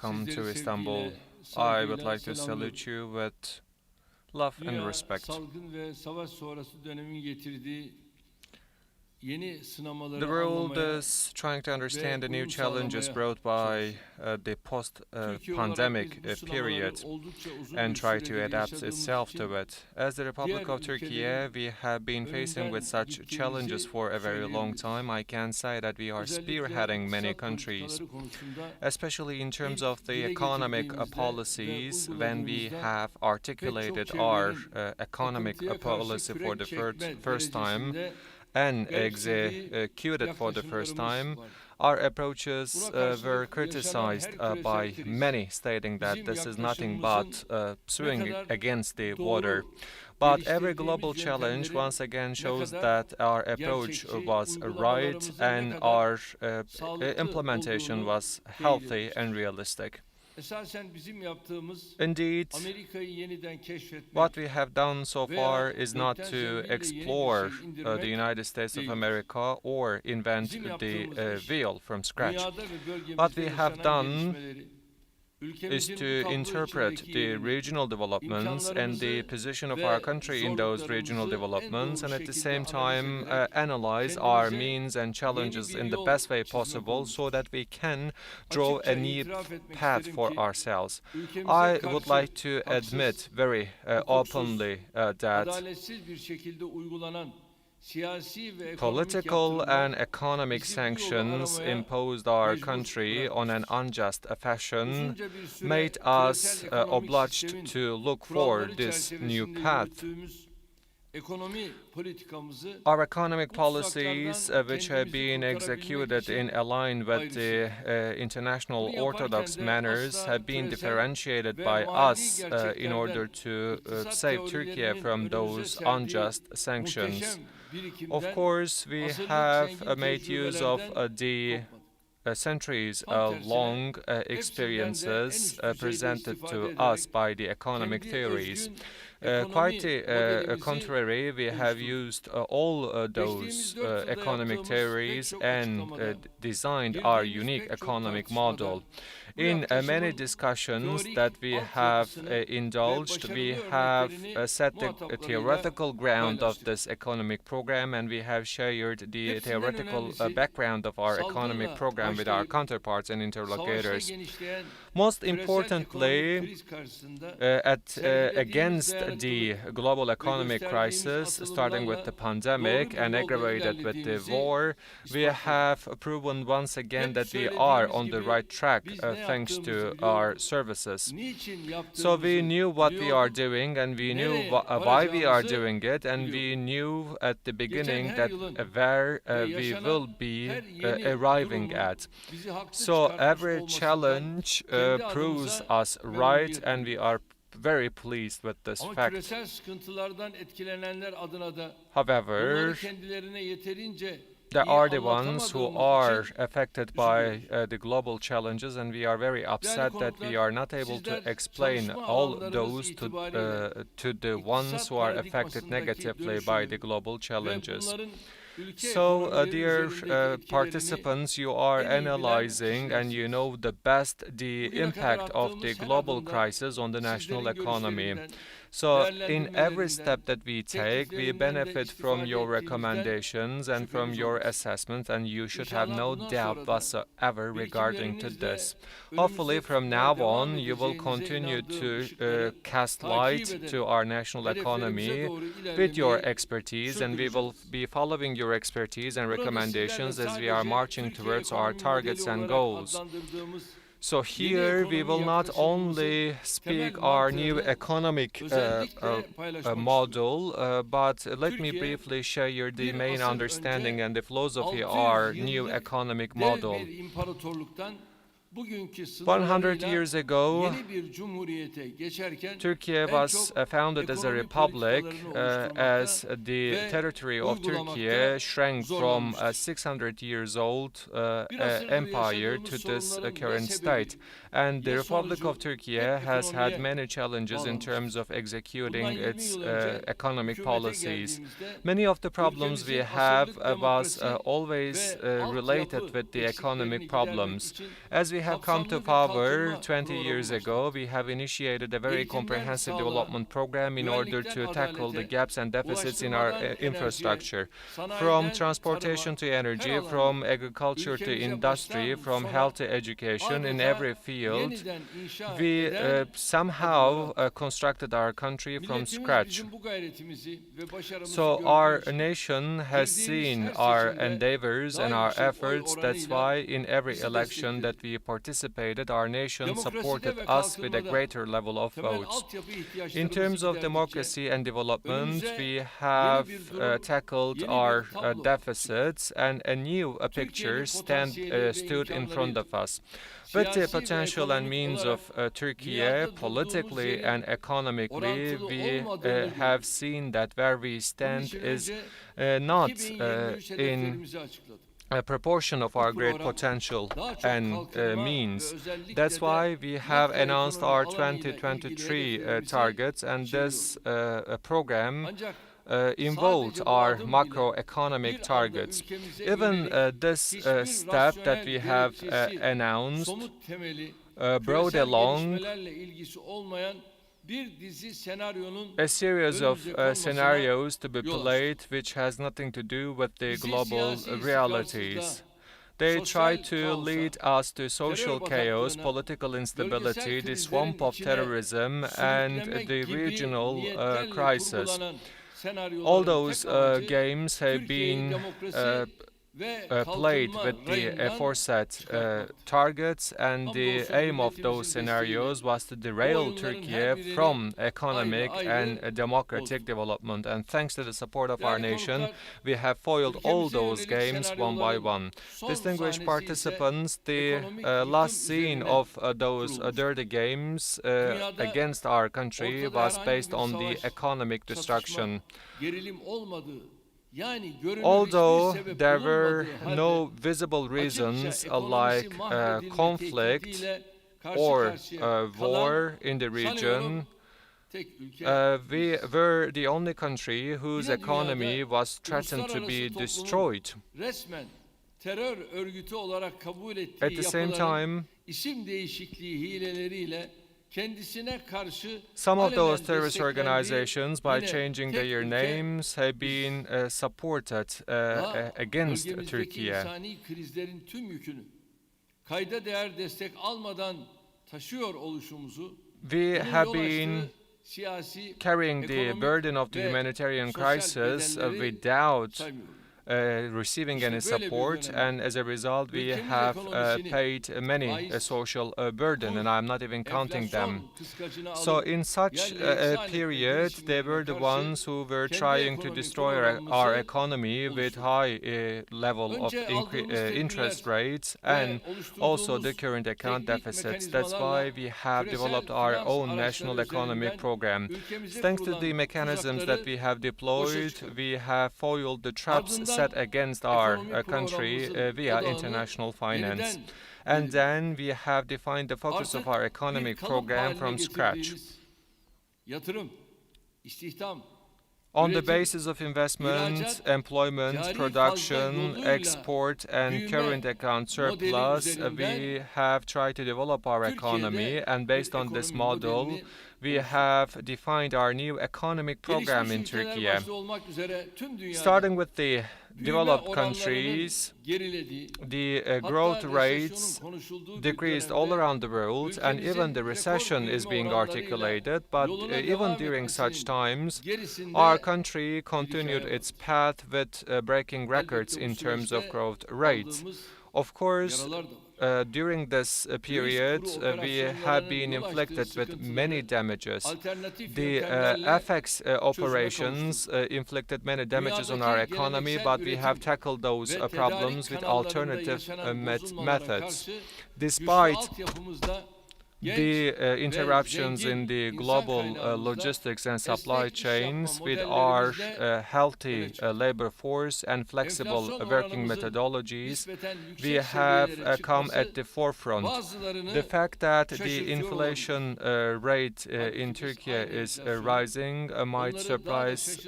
welcome to Istanbul. I would like to salute you with love and respect. The world is trying to understand the new challenges brought by the post-pandemic period and try to adapt itself to it. As the Republic of Turkey, we have been facing with such challenges for a very long time. I can say that we are spearheading many countries, especially in terms of the economic policies. When we have articulated our economic policy for the first time, and executed for the first time, our approaches were criticized by many, stating that this is nothing but swimming against the water. But every global challenge once again shows that our approach was right and our implementation was healthy and realistic. Indeed, what we have done so far is not to explore the United States of America or invent the wheel from scratch. What we have done is to interpret the regional developments and the position of our country in those regional developments, and at the same time analyze our means and challenges in the best way possible so that we can draw a new path for ourselves. I would like to admit very openly that political and economic sanctions imposed our country on an unjust fashion made us obliged to look for this new path. Our economic policies, which have been executed in line with the international orthodox manners, have been differentiated by us in order to save Turkey from those unjust sanctions. Of course, we have made use of the centuries-long experiences presented to us by the economic theories. Quite the contrary, we have used all those economic theories and designed our unique economic model. In many discussions that we have indulged, we have set the theoretical ground of this economic program, and we have shared the theoretical background of our economic program with our counterparts and interlocutors. Most importantly, against the global economic crisis, starting with the pandemic and aggravated with the war, we have proven once again that we are on the right track thanks to our services. So we knew what we are doing, and we knew why we are doing it, and we knew at the beginning that where we will be arriving at. So every challenge proves us right, and we are very pleased with this fact. However, there are the ones who are affected by the global challenges, and we are very upset that we are not able to explain all those to the ones who are affected negatively by the global challenges. So, dear participants, you are analyzing and you know the best the impact of the global crisis on the national economy. So, in every step that we take, we benefit from your recommendations and from your assessment, and you should have no doubt whatsoever regarding to this. Hopefully, from now on, you will continue to cast light to our national economy with your expertise, and we will be following your expertise and recommendations as we are marching towards our targets and goals. So here we will not only speak our new economic model, but let me briefly share the main understanding and the philosophy of our new economic model. 100 years ago, Turkey was founded as a republic as the territory of Turkey shrank from a 600 years old empire to this current state. And the Republic of Turkey has had many challenges in terms of executing its economic policies. Many of the problems we have was always related with the economic problems. As we have come to power 20 years ago, we have initiated a very comprehensive development program in order to tackle the gaps and deficits in our infrastructure. From transportation to energy, from agriculture to industry, from health to education, in every field, we somehow constructed our country from scratch. So our nation has seen our endeavors and our efforts. That's why in every election that we participated, our nation supported us with a greater level of votes. In terms of democracy and development, we have tackled our deficits, and a new picture stood in front of us. With the potential and means of Turkey, politically and economically, we have seen that where we stand is not in a proportion of our great potential and means. That's why we have announced our 2023 targets, and this program involved our macroeconomic targets. Even this step that we have announced brought along a series of scenarios to be played which has nothing to do with the global realities. They try to lead us to social chaos, political instability, the swamp of terrorism, and the regional crisis. All those games have been played with the aforesaid targets, and the aim of those scenarios was to derail Turkey from economic and democratic development. And thanks to the support of our nation, we have foiled all those games one by one. Distinguished participants, the last scene of those dirty games against our country was based on the economic destruction. Although there were no visible reasons like conflict or war in the region, we were the only country whose economy was threatened to be destroyed. At the same time, some of those terrorist organizations, by changing their names, have been supported against Turkey. We have been carrying the burden of the humanitarian crisis without receiving any support, and as a result we have paid many social burden, and I'm not even counting them. So in such a period, they were the ones who were trying to destroy our economy with high level of interest rates and also the current account deficits. That's why we have developed our own national economic program. Thanks to the mechanisms that we have deployed, we have foiled the traps set against our country via international finance. And then we have defined the focus of our economic program from scratch. On the basis of investment, employment, production, export, and current account surplus, we have tried to develop our economy, and based on this model, we have defined our new economic program in Turkey. Starting with the developed countries, the growth rates decreased all around the world, and even the recession is being articulated. But even during such times, our country continued its path with breaking records in terms of growth rates. Of course, during this period, we have been inflicted with many damages. The FX operations inflicted many damages on our economy, but we have tackled those problems with alternative methods. Despite the interruptions in the global logistics and supply chains with our healthy labor force and flexible working methodologies, we have come at the forefront. The fact that the inflation rate in Turkey is rising might surprise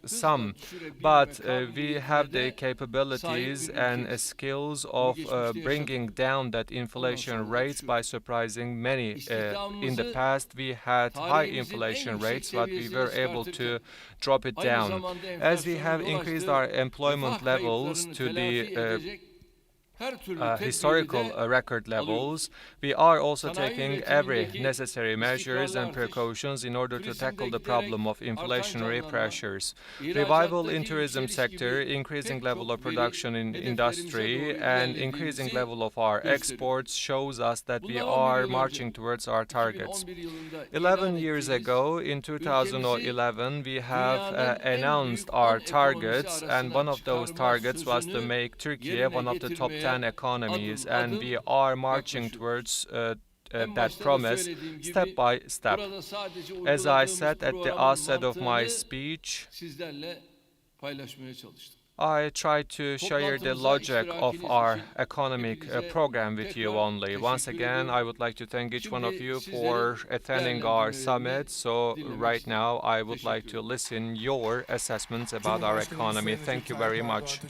some, but we have the capabilities and skills of bringing down that inflation rates by surprising many. In the past, we had high inflation rates, but we were able to drop it down. As we have increased our employment levels to the historical record levels, we are also taking every necessary measures and precautions in order to tackle the problem of inflationary pressures. Revival in tourism sector, increasing level of production in industry, and increasing level of our exports shows us that we are marching towards our targets. 11 years ago, in 2011, we have announced our targets, and one of those targets was to make Turkey one of the top 10 economies, and we are marching towards that promise step by step. As I said at the outset of my speech, I try to share the logic of our economic program with you only. Once again, I would like to thank each one of you for attending our summit. So right now, I would like to listen your assessments about our economy. Thank you very much.